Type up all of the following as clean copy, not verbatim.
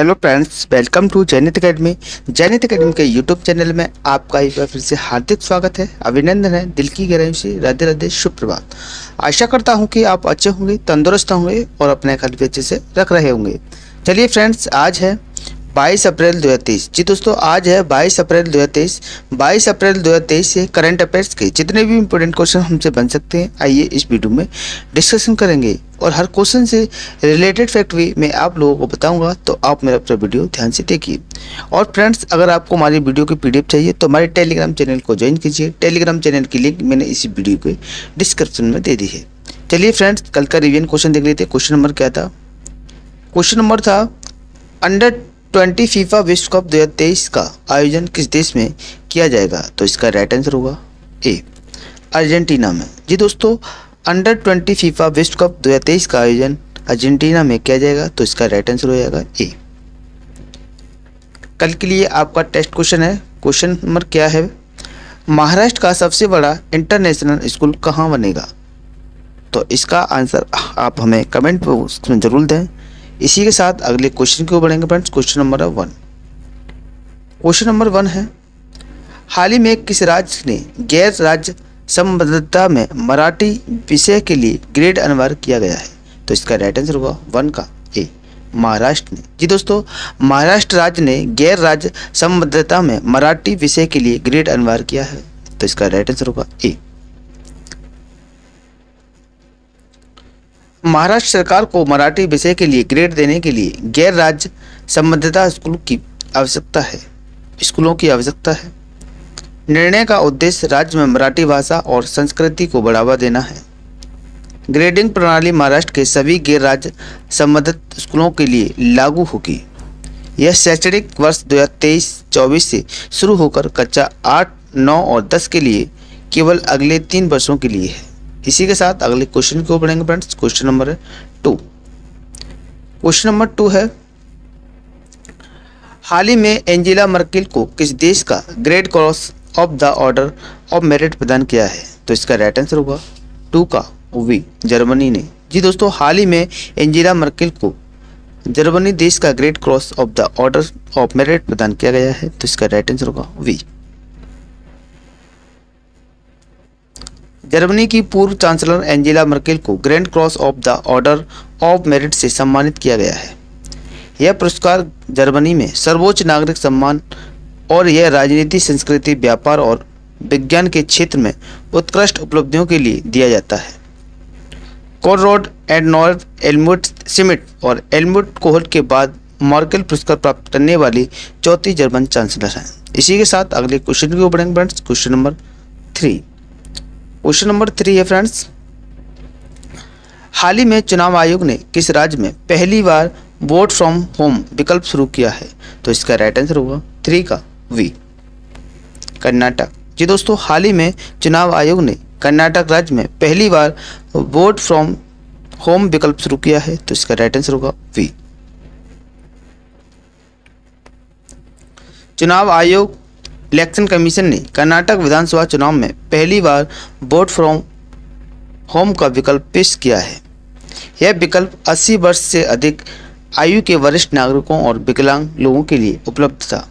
Hello friends, welcome to Jainit academy. Jainit academy के YouTube channel में आपका एक बार फिर से हार्दिक स्वागत है, अभिनंदन है, दिल की गहराइयों से राधे राधे, शुभ प्रभात। आशा करता हूं कि आप अच्छे होंगे, तंदुरुस्त होंगे और अपने ख्याल भी अच्छे से रख रहे होंगे। चलिए फ्रेंड्स, आज है 22 अप्रैल 2023। जी दोस्तों, आज है 22 अप्रैल 2023। 22 अप्रैल 2023 से करंट अफेयर्स के जितने भी इंपॉर्टेंट क्वेश्चन हमसे बन सकते हैं, आइए इस वीडियो में डिस्कशन करेंगे और हर क्वेश्चन से रिलेटेड फैक्ट भी मैं आप लोगों को बताऊंगा, तो आप मेरा पूरा वीडियो ध्यान से देखिए। और फ्रेंड्स, अगर आपको हमारी वीडियो की पीडीएफ चाहिए तो हमारे टेलीग्राम चैनल को ज्वाइन कीजिए। टेलीग्राम चैनल की लिंक मैंने इसी वीडियो के डिस्क्रिप्शन में दे दी है। चलिए फ्रेंड्स, कल का रिवीजन क्वेश्चन देख लेते हैं। क्वेश्चन नंबर क्या था? क्वेश्चन नंबर था अंडर 20 फीफा विश्व कप 2023 का आयोजन किस देश में किया जाएगा? तो इसका राइट आंसर होगा ए, अर्जेंटीना में। जी दोस्तों, अंडर 20 फीफा विश्व कप 2023 का आयोजन अर्जेंटीना में किया जाएगा, तो इसका राइट आंसर हो जाएगा ए। कल के लिए आपका टेस्ट क्वेश्चन है। क्वेश्चन नंबर क्या है? महाराष्ट्र का सबसे बड़ा इंटरनेशनल स्कूल कहाँ बनेगा? तो इसका आंसर आप हमें कमेंट में जरूर दें। इसी के साथ अगले क्वेश्चन की ओर बढ़ेंगे friends. Question number 1। Question number 1 है, हाल ही में किस राज्य ने गैर राज्य संबद्धता में मराठी विषय के लिए ग्रेड अनिवार्य किया गया है? तो इसका राइट आंसर होगा 1 का ए, महाराष्ट्र ने। जी दोस्तों, महाराष्ट्र राज्य ने गैर राज्य संबद्धता में मराठी विषय के लिए ग्रेड अनिवार्य किया है, तो इसका राइट आंसर होगा ए। महाराष्ट्र सरकार को मराठी विषय के लिए ग्रेड देने के लिए गैर राज्य संबद्धता स्कूलों की आवश्यकता है। निर्णय का उद्देश्य राज्य में मराठी भाषा और संस्कृति को बढ़ावा देना है। ग्रेडिंग प्रणाली महाराष्ट्र के सभी गैर राज्य संबद्ध स्कूलों के लिए लागू होगी। यह शैक्षणिक वर्ष 2023-24 से शुरू होकर कक्षा 8, 9 और 10 के लिए केवल अगले 3 वर्षों के लिए है। इसी के साथ अगले क्वेश्चन की ओर बढ़ेंगे friends. Question number 2। Question number 2 है, हाल ही में एंजेला मर्केल को किस देश का great cross of the order of merit प्रदान किया है? तो इसका राइट आंसर होगा 2 का वी, जर्मनी ने। जी दोस्तों, हाल ही में एंजेला मर्केल को जर्मनी देश का great cross of the order of merit प्रदान किया गया है, तो इसका राइट आंसर होगा वी। जर्मनी की पूर्व चांसलर एंजेला मर्केल को grand cross of the order of merit से सम्मानित किया गया है। यह पुरस्कार जर्मनी में सर्वोच्च नागरिक सम्मान और यह राजनीति, संस्कृति, व्यापार और विज्ञान के क्षेत्र में उत्कृष्ट उपलब्धियों के लिए दिया जाता है। कोनराड एडेनॉयर, हेलमुट श्मिट और हेलमुट कोहल के बाद मर्केल पुरस्कार प्राप्त करने वाली चौथी जर्मन चांसलर हैं। इसी के साथ अगले क्वेश्चन की ओर बढ़ेंगे friends. Question number 3। Question number 3 है फ्रेंड्स, हाल ही में चुनाव आयोग ने किस राज्य में पहली बार वोट फ्रॉम होम विकल्प शुरू किया है? तो इसका राइट आंसर होगा 3 का वी, कर्नाटक। जी दोस्तों, हाल ही में चुनाव आयोग ने कर्नाटक राज्य में पहली बार वोट फ्रॉम होम विकल्प शुरू किया है, तो इसका राइट आंसर होगा वी। चुनाव आयोग इलेक्शन कमीशन ने कर्नाटक विधानसभा चुनाव में पहली बार वोट फ्रॉम होम का विकल्प पेश किया है। यह विकल्प 80 वर्ष से अधिक आयु के वरिष्ठ नागरिकों और विकलांग लोगों के लिए उपलब्ध था।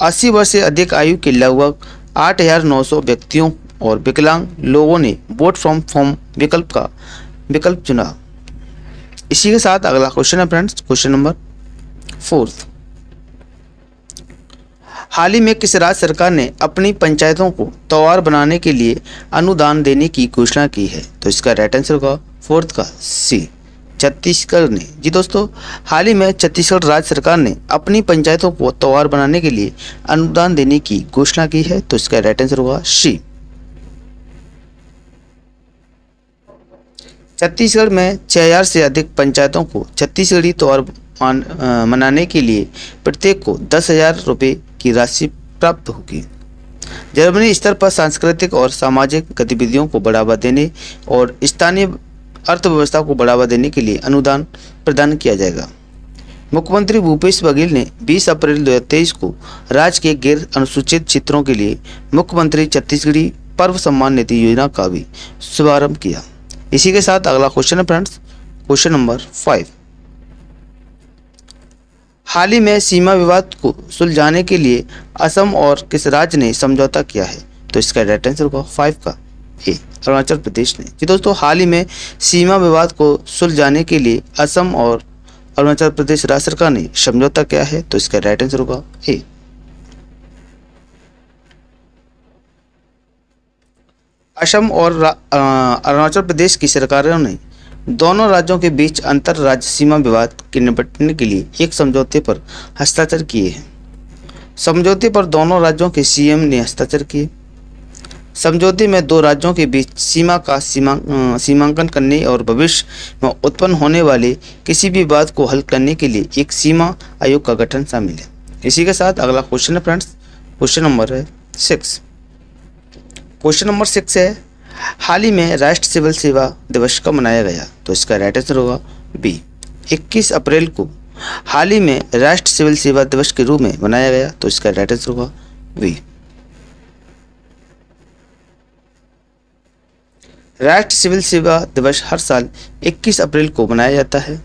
80 वर्ष से अधिक आयु के लगभग 8,900 व्यक्तियों और विकलांग लोगों ने वोट फ्रॉम होम विकल्प चुना। इसी के साथ अगला क्वेश्चन है फ्रेंड्स। Question number 4। हाल ही में किस राज्य सरकार ने अपनी पंचायतों को त्योहार बनाने के लिए अनुदान देने की घोषणा की है? तो इसका राइट आंसर होगा 4 का सी, छत्तीसगढ़ ने। जी दोस्तों, हाल ही में छत्तीसगढ़ राज्य सरकार ने अपनी पंचायतों को त्योहार बनाने के लिए अनुदान देने की घोषणा की है, तो इसका राइट आंसर होगा सी। छत्तीसगढ़ में 6,000 से अधिक पंचायतों को छत्तीसगढ़ी त्योहार मनाने के लिए प्रत्येक को 10,000 रुपये की राशि प्राप्त होगी। जर्मनी स्तर पर सांस्कृतिक और सामाजिक गतिविधियों को बढ़ावा देने और स्थानीय अर्थव्यवस्था को बढ़ावा देने के लिए अनुदान प्रदान किया जाएगा। मुख्यमंत्री भूपेश बघेल ने 20 अप्रैल 2023 को राज्य के गैर अनुसूचित क्षेत्रों के लिए मुख्यमंत्री छत्तीसगढ़ी पर्व सम्मान निधि योजना का भी शुभारंभ किया। इसी के साथ अगला क्वेश्चन है फ्रेंड्स। Question number 5। हाल ही में सीमा विवाद को सुलझाने के लिए असम और किस राज्य ने समझौता किया है? तो इसका राइट आंसर होगा 5 का ए, अरुणाचल प्रदेश ने। जी दोस्तों, हाल ही में सीमा विवाद को सुलझाने के लिए असम और अरुणाचल प्रदेश राज्य सरकार ने समझौता किया है। तो इसका राइट आंसर होगा ए। असम और अरुणाचल प्रदेश की सरकारों ने दोनों राज्यों के बीच अंतर राज्य सीमा विवाद के निपटने के लिए एक समझौते पर हस्ताक्षर किए हैं। समझौते पर दोनों राज्यों के सीएम ने हस्ताक्षर किए। समझौते में दो राज्यों के बीच सीमा का सीमांकन करने और भविष्य में उत्पन्न होने वाले किसी भी विवाद को हल करने के लिए एक सीमा आयोग का गठन शामिल है। इसी के साथ अगला क्वेश्चन है फ्रेंड्स, क्वेश्चन नंबर है 6। क्वेश्चन नंबर 6 है, हाल ही में राष्ट्रीय सिविल सेवा दिवस कब मनाया गया? तो इसका राइट आंसर होगा बी, 21 अप्रैल को हाल ही में राष्ट्रीय सिविल सेवा दिवस के रूप में मनाया गया। तो इसका राइट आंसर होगा बी। राष्ट्रीय सिविल सेवा दिवस हर साल 21 अप्रैल को मनाया जाता है।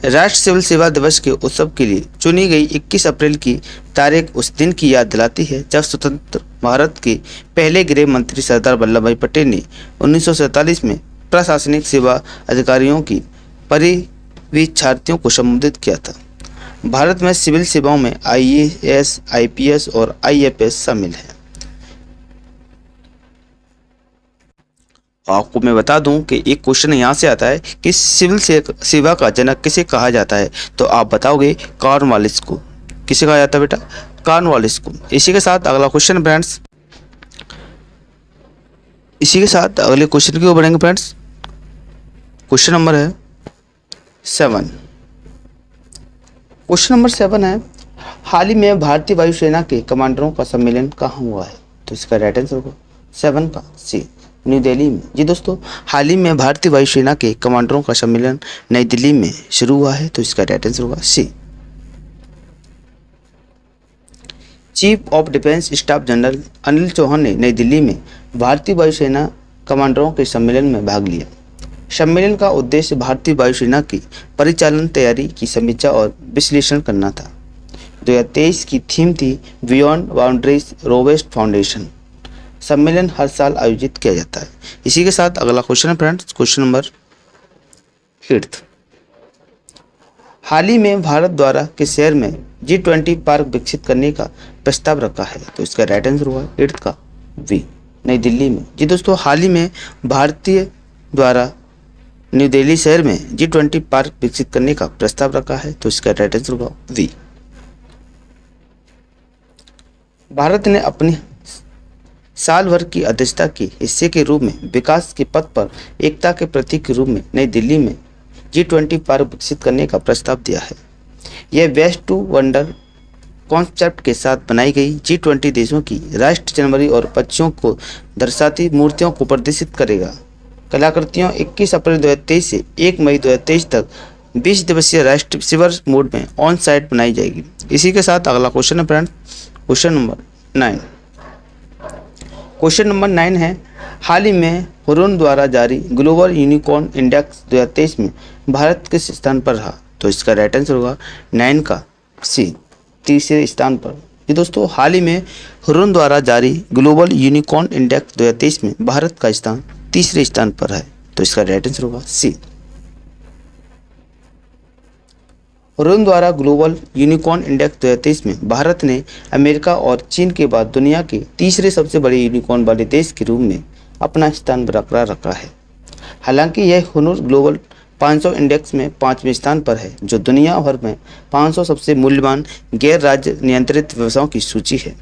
राष्ट्रीय सिविल सेवा दिवस के उत्सव के लिए चुनी गई 21 अप्रैल की तारीख उस दिन की याद दिलाती है जब स्वतंत्र भारत के पहले गृह मंत्री सरदार वल्लभ भाई पटेल ने 1947 में प्रशासनिक सेवा अधिकारियों की परिवीक्षार्थियों को संबोधित किया था। भारत में सिविल सेवाओं में IAS, IPS और IFS शामिल है। आपको मैं बता दूं कि एक क्वेश्चन यहाँ से आता है कि सिविल सेवा का जनक किसे कहा जाता है? तो आप बताओगे कॉर्नवालिस को। किसे कहा जाता है बेटा? कॉर्नवालिस को। इसी के साथ अगला क्वेश्चन फ्रेंड्स, इसी के साथ अगले क्वेश्चन की ओर बढ़ेंगे फ्रेंड्स। क्वेश्चन नंबर है 7। क्वेश्चन नंबर 7 है, हाल ही में भारतीय वायुसेना के कमांडरों का सम्मेलन कहाँ हुआ है? तो इसका राइट आंसर होगा 7 का सी, न्यू दिल्ली में। जी दोस्तों, हाल ही में भारतीय वायुसेना के कमांडरों का सम्मेलन नई दिल्ली में शुरू हुआ है। तो इसका राइट आंसर होगा C. Chief of defence staff general Anil Chauhan ने नई दिल्ली में भारतीय वायुसेना कमांडरों के सम्मेलन में भाग लिया। सम्मेलन का उद्देश्य भारतीय वायुसेना की परिचालन तैयारी की समीक्षा और विश्लेषण करना था। 2023 की थीम थी बियॉन्ड बाउंड्रीज रोबस्ट फाउंडेशन। सम्मेलन हर साल आयोजित किया जाता है। इसी के साथ अगला क्वेश्चन है फ्रेंड्स, क्वेश्चन नंबर 8। हाल ही में भारत द्वारा किस शहर में G20 पार्क विकसित करने का प्रस्ताव रखा है? तो इसका राइट आंसर होगा 8 का बी, नई दिल्ली में। जी दोस्तों, हाल ही में भारतीय द्वारा न्यू दिल्ली शहर में G20 पार्क विकसित करने का प्रस्ताव रखा है। तो इसका राइट आंसर होगा बी। भारत ने अपनी साल भर की अध्यक्षता के हिस्से के रूप में विकास के पथ पर एकता के प्रतीक के रूप में नई दिल्ली में G20 पार्क विकसित करने का प्रस्ताव दिया है। यह वेस्ट टू वंडर कॉन्सेप्ट के साथ बनाई गई G20 देशों की राष्ट्रीय जानवरों और पक्षियों को दर्शाती मूर्तियों को प्रदर्शित करेगा। कलाकृतियों 21 अप्रैल 2023 से 1 मई 2023 तक 20 दिवसीय राष्ट्रीय सिवर मोड में ऑन साइट बनाई जाएगी। इसी के साथ अगला क्वेश्चन है friend, question number 9। Question number 9 है, हाल ही में हुरून द्वारा जारी ग्लोबल यूनिकॉर्न इंडेक्स 2023 में भारत किस स्थान पर रहा? तो इसका राइट आंसर होगा 9 का सी, तीसरे स्थान पर। ये दोस्तों, हाल ही में हुरून द्वारा जारी ग्लोबल यूनिकॉर्न इंडेक्स 2023 में भारत का स्थान तीसरे स्थान पर है। तो इसका राइट आंसर होगा सी। हुरून द्वारा ग्लोबल यूनिकॉर्न इंडेक्स 2023 में भारत ने अमेरिका और चीन के बाद दुनिया के तीसरे सबसे बड़े यूनिकॉर्न वाले देश के रूप में अपना स्थान बरकरार रखा है। हालांकि यह हुरून ग्लोबल 500 इंडेक्स में 5वें स्थान पर है, जो दुनिया भर में 500 सबसे मूल्यवान गैर राज्य नियंत्रित व्यवसायों की सूची है।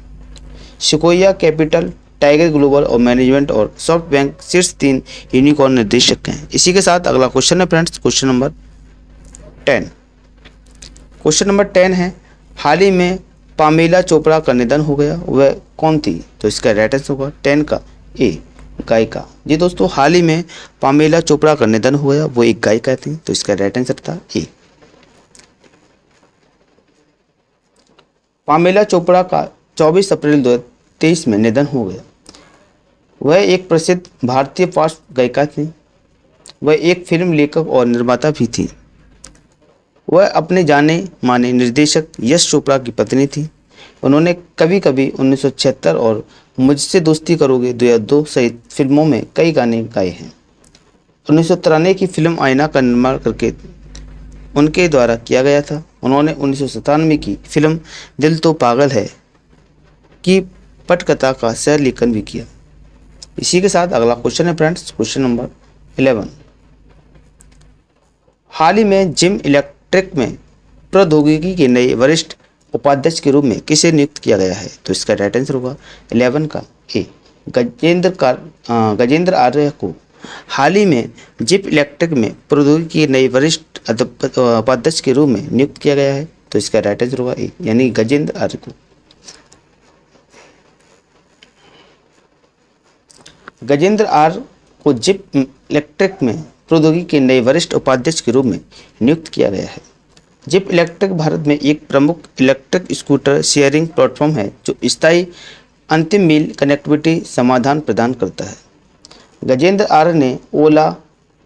सिकोया कैपिटल, टाइगर ग्लोबल और मैनेजमेंट और सॉफ्ट बैंक शीर्ष 3 यूनिकॉर्न निर्देशक हैं। इसी के साथ अगला क्वेश्चन है friends, question number 10। Question number 10 है, हाल ही में पामेला चोपड़ा का निधन हो गया, वह कौन थी? तो इसका राइट आंसर होगा 10 का ए, गायिका। जी दोस्तों, हाल ही में पामेला चोपड़ा का निधन हो गया, वो एक गायिका थी। तो इसका राइट आंसर था ए। पामेला चोपड़ा का 24 अप्रैल 2023 में निधन हो गया। वह एक प्रसिद्ध भारतीय पार्श्व गायिका थी। वह एक फिल्म लेखक और निर्माता भी थी। वह अपने जाने माने निर्देशक यश चोपड़ा की पत्नी थी। उन्होंने कभी कभी 1976 और मुझसे दोस्ती करोगे 2002 सहित फिल्मों में कई गाने गाए हैं। 1993 की फिल्म आईना का निर्माण करके उनके द्वारा किया गया था। उन्होंने 1997 की फिल्म दिल तो पागल है की पटकथा का सह लेखन भी किया। इसी के साथ अगला क्वेश्चन है फ्रेंड्स, क्वेश्चन नंबर 11। हाल ही में जिम इलेक्ट्रिक में प्रौद्योगिकी के नए वरिष्ठ उपाध्यक्ष के रूप में किसे नियुक्त किया गया है? तो इसका राइट आंसर होगा 11 का ए, गजेंद्र आर्य को हाल ही में जिप इलेक्ट्रिक में प्रौद्योगिकी के नए वरिष्ठ उपाध्यक्ष के रूप में नियुक्त किया गया है। तो इसका राइट आंसर होगा ए, यानी गजेंद्र आर्य को। गजेंद्र आर को जिप इलेक्ट्रिक में प्रौद्योगिकी के नए वरिष्ठ उपाध्यक्ष के रूप में नियुक्त किया गया है। जिप इलेक्ट्रिक भारत में एक प्रमुख इलेक्ट्रिक स्कूटर शेयरिंग प्लेटफॉर्म है जो स्थायी अंतिम मील कनेक्टिविटी समाधान प्रदान करता है। गजेंद्र आर ने ओला,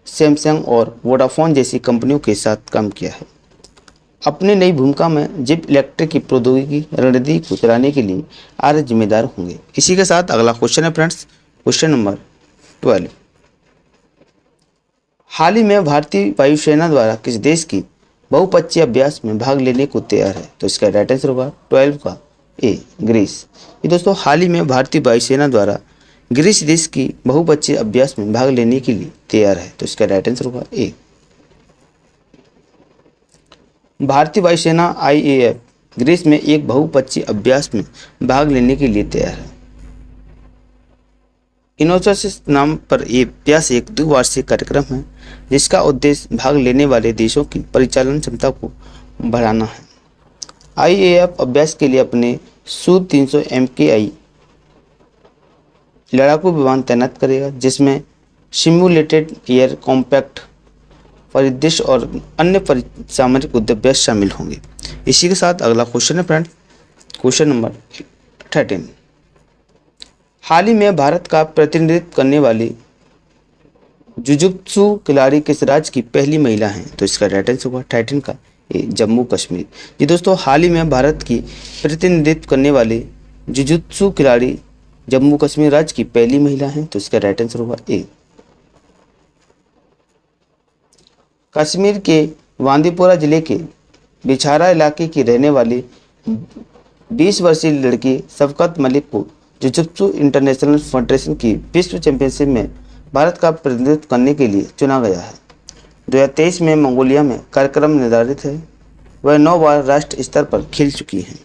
सैमसंग और वोडाफोन जैसी कंपनियों के साथ काम किया है। अपनी नई भूमिका में जिप इलेक्ट्रिक की प्रौद्योगिकी रणनीति को चलाने के लिए आर्य जिम्मेदार होंगे। इसी के साथ अगला क्वेश्चन है फ्रेंड्स, क्वेश्चन नंबर 12। हाल ही में भारतीय वायुसेना द्वारा किस देश की बहुपक्षीय अभ्यास में भाग लेने को तैयार है? तो इसका राइट आंसर होगा 12 का ए, ग्रीस। ये दोस्तों हाल ही में भारतीय वायुसेना द्वारा ग्रीस देश की बहुपक्षीय अभ्यास में भाग लेने के लिए तैयार है। तो इसका राइट आंसर होगा ए। भारतीय वायुसेना IAF ग्रीस में एक बहुपक्षीय अभ्यास में भाग लेने के लिए तैयार है। इनोसिस नाम पर यह अभ्यास एक द्विवार्षिक कार्यक्रम है जिसका उद्देश्य भाग लेने वाले देशों की परिचालन क्षमता को बढ़ाना है। IAF अभ्यास के लिए अपने Su-300 MKI लड़ाकू विमान तैनात करेगा जिसमें सिम्युलेटेड एयर कॉम्पैक्ट परिदृश्य और अन्य सामरिक अभ्यास शामिल होंगे। इसी के साथ अगला क्वेश्चन है फ्रेंड, क्वेश्चन नंबर 13। हाल ही में भारत का प्रतिनिधित्व करने वाली जुजुत्सु खिलाड़ी किस राज्य की पहली महिला हैं? तो इसका राइट आंसर होगा 13 का ए, जम्मू कश्मीर। ये दोस्तों हाल ही में भारत की प्रतिनिधित्व करने वाली जुजुत्सु खिलाड़ी जम्मू कश्मीर राज्य की पहली महिला हैं। तो इसका राइट आंसर होगा ए। कश्मीर के बांदीपोरा जिले के बिछारा इलाके की रहने वाली 20 वर्षीय लड़की शफकत मलिक को जुजुत्सु इंटरनेशनल फेडरेशन की विश्व चैंपियनशिप में भारत का प्रतिनिधित्व करने के लिए चुना गया है। 2023 में मंगोलिया में कार्यक्रम निर्धारित है। वह 9 बार राष्ट्रीय स्तर पर खेल चुकी हैं।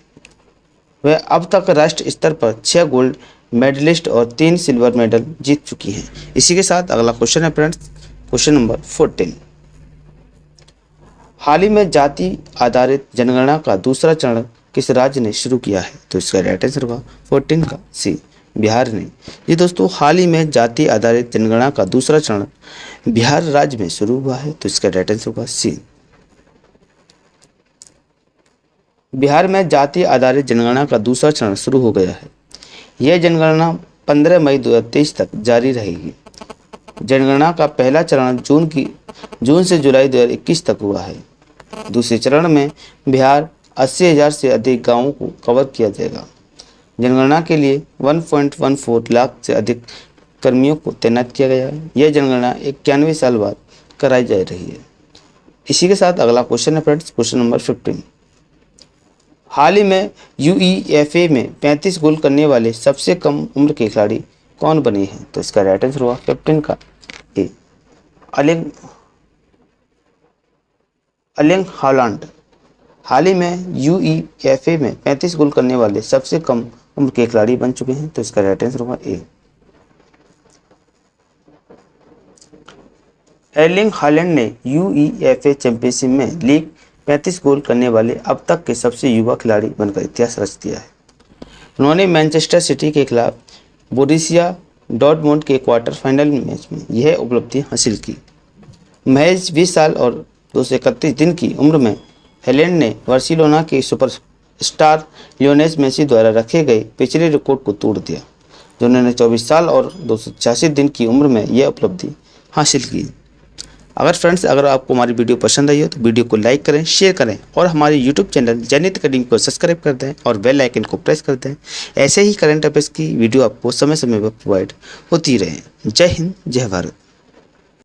वह अब तक राष्ट्रीय स्तर पर 6 गोल्ड मेडलिस्ट और 3 सिल्वर मेडल जीत चुकी हैं। इसी के साथ अगला क्वेश्चन है फ्रेंड्स, क्वेश्चन नंबर 14। हाल ही में जाति आधारित जनगणना का दूसरा चरण किस राज्य ने शुरू किया है? तो इसका राइट आंसर होगा 14 का सी, बिहार ने। ये दोस्तों हाल ही में जाति आधारित जनगणना का दूसरा चरण बिहार राज्य में शुरू हुआ है। तो इसका राइट आंसर होगा सी। बिहार में जाति आधारित जनगणना का दूसरा चरण शुरू हो गया है। यह जनगणना 15 मई 2023 तक जारी रहेगी। जनगणना का पहला चरण जून से जुलाई 2021 तक हुआ है। दूसरे चरण में बिहार 80,000 से अधिक गांवों को कवर किया जाएगा। जनगणना के लिए 1.14 लाख से अधिक कर्मियों को तैनात किया गया है। यह जनगणना 91 साल बाद कराई जा रही है। इसी के साथ अगला क्वेश्चन है फ्रेंड्स, क्वेश्चन नंबर 15। हाल ही में UEFA में 35 गोल करने वाले सबसे कम उम्र के खिलाड़ी कौन बने हैं? तो इसका राइट आंसर हुआ कैप्टन का ए, अर्लिंग हालैंड। हाल ही में UEFA में 35 गोल करने वाले सबसे कम उम्र के खिलाड़ी बन चुके हैं। तो इसका राइट आंसर होगा ए। एर्लिंग हालैंड ने UEFA चैंपियनशिप में लीग 35 गोल करने वाले अब तक के सबसे युवा खिलाड़ी बनकर इतिहास रच दिया है। उन्होंने मैनचेस्टर सिटी के खिलाफ बोरुसिया डॉर्टमुंड के क्वार्टर फाइनल मैच में यह उपलब्धि हासिल की। महज 20 साल और 231 दिन की उम्र में हालैंड ने बार्सिलोना के सुपरस्टार लियोनेल मेसी द्वारा रखे गए पिछले रिकॉर्ड को तोड़ दिया, जिन्होंने 24 साल और 286 दिन की उम्र में यह उपलब्धि हासिल की। अगर फ्रेंड्स अगर आपको हमारी वीडियो पसंद आई हो तो वीडियो को लाइक करें, शेयर करें और हमारे यूट्यूब चैनल जैनित अकेडमी को सब्सक्राइब कर दें और बेल आइकन को प्रेस कर दें। ऐसे ही करंट अफेयर्स की वीडियो आपको समय समय पर प्रोवाइड होती रहे। जय हिंद, जय भारत।